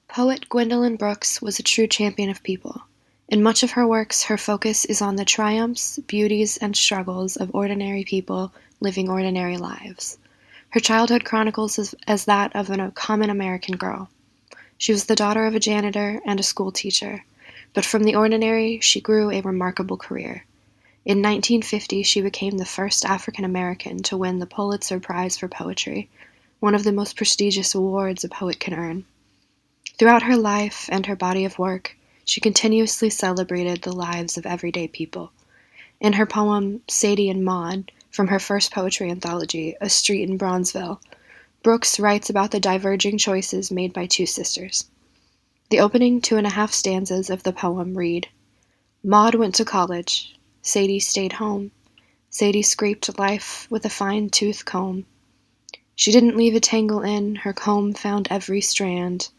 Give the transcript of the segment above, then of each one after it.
Poet Gwendolyn Brooks was a true champion of people. In much of her works, her focus is on the triumphs, beauties, and struggles of ordinary people living ordinary lives. Her childhood chronicles as that of a common American girl. She was the daughter of a janitor and a school teacher, but from the ordinary she grew a remarkable career. In 1950, she became the first African American to win the Pulitzer Prize for Poetry, one of the most prestigious awards a poet can earn. Throughout her life and her body of work, she continuously celebrated the lives of everyday people. In her poem Sadie and Maud, from her first poetry anthology, A Street in Bronzeville, Brooks writes about the diverging choices made by two sisters. The opening 2.5 stanzas of the poem read, "Maud went to college. Sadie stayed home. Sadie scraped life with a fine-tooth comb. She didn't leave a tangle in, her comb found every strand.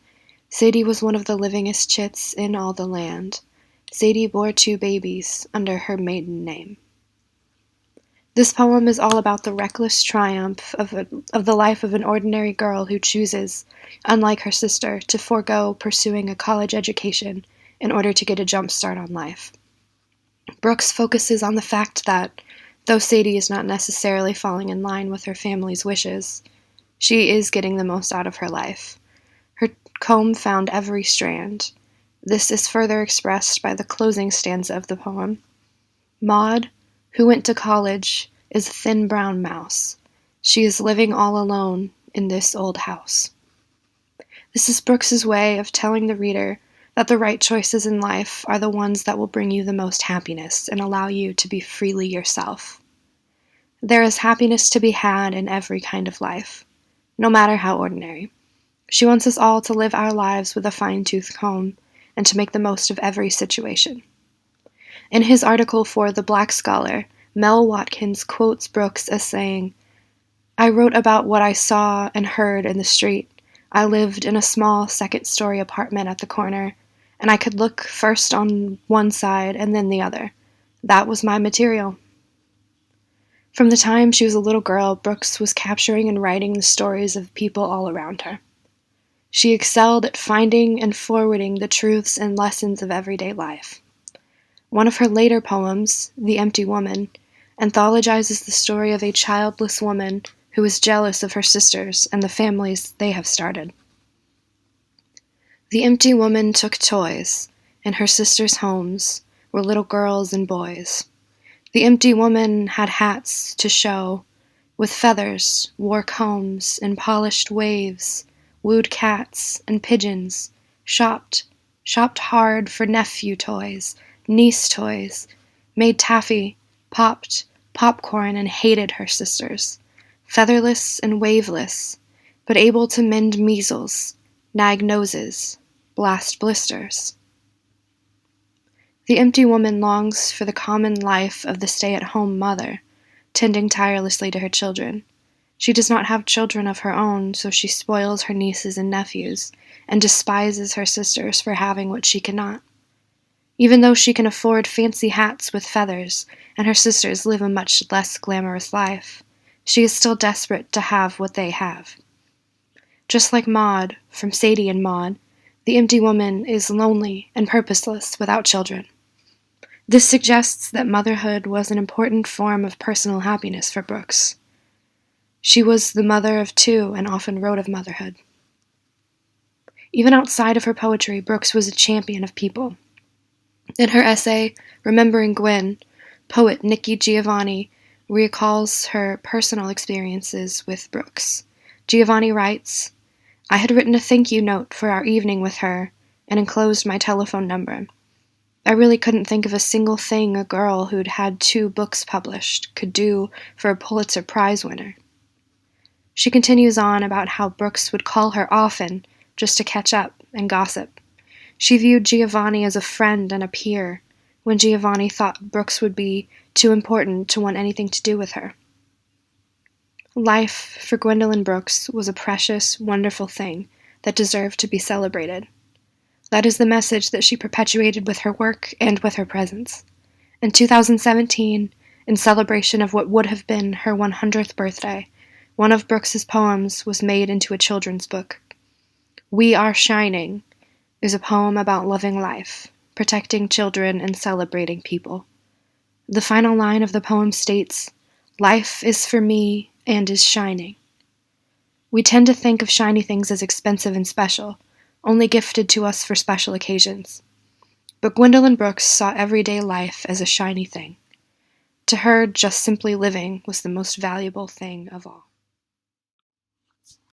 Sadie was one of the livingest chits in all the land. Sadie bore 2 babies under her maiden name." This poem is all about the reckless triumph of the life of an ordinary girl who chooses, unlike her sister, to forego pursuing a college education in order to get a jump start on life. Brooks focuses on the fact that, though Sadie is not necessarily falling in line with her family's wishes, she is getting the most out of her life. Her comb found every strand. This is further expressed by the closing stanza of the poem. "Maud, who went to college, is a thin brown mouse. She is living all alone in this old house." This is Brooks's way of telling the reader that the right choices in life are the ones that will bring you the most happiness and allow you to be freely yourself. There is happiness to be had in every kind of life, no matter how ordinary. She wants us all to live our lives with a fine-tooth comb and to make the most of every situation. In his article for The Black Scholar, Mel Watkins quotes Brooks as saying, "I wrote about what I saw and heard in the street. I lived in a small second-story apartment at the corner, and I could look first on one side and then the other. That was my material." From the time she was a little girl, Brooks was capturing and writing the stories of people all around her. She excelled at finding and forwarding the truths and lessons of everyday life. One of her later poems, The Empty Woman, anthologizes the story of a childless woman who is jealous of her sisters and the families they have started. The empty woman took toys, and her sisters' homes were little girls and boys. The empty woman had hats to show, with feathers, wore combs and polished waves, wooed cats and pigeons, shopped hard for nephew toys, niece toys, made taffy, popped popcorn, and hated her sisters, featherless and waveless, but able to mend measles, nag noses, blast blisters. The empty woman longs for the common life of the stay-at-home mother, tending tirelessly to her children. She does not have children of her own, so she spoils her nieces and nephews, and despises her sisters for having what she cannot. Even though she can afford fancy hats with feathers, and her sisters live a much less glamorous life, she is still desperate to have what they have. Just like Maud, from Sadie and Maud, the empty woman is lonely and purposeless without children. This suggests that motherhood was an important form of personal happiness for Brooks. She was the mother of 2 and often wrote of motherhood. Even outside of her poetry, Brooks was a champion of people. In her essay, Remembering Gwen, poet Nikki Giovanni recalls her personal experiences with Brooks. Giovanni writes, "I had written a thank you note for our evening with her and enclosed my telephone number. I really couldn't think of a single thing a girl who'd had 2 books published could do for a Pulitzer Prize winner." She continues on about how Brooks would call her often just to catch up and gossip. She viewed Giovanni as a friend and a peer, when Giovanni thought Brooks would be too important to want anything to do with her. Life for Gwendolyn Brooks was a precious, wonderful thing that deserved to be celebrated. That is the message that she perpetuated with her work and with her presence. In 2017, in celebration of what would have been her 100th birthday, one of Brooks's poems was made into a children's book. We Are Shining is a poem about loving life, protecting children, and celebrating people. The final line of the poem states, "Life is for me and is shining." We tend to think of shiny things as expensive and special, only gifted to us for special occasions. But Gwendolyn Brooks saw everyday life as a shiny thing. To her, just simply living was the most valuable thing of all.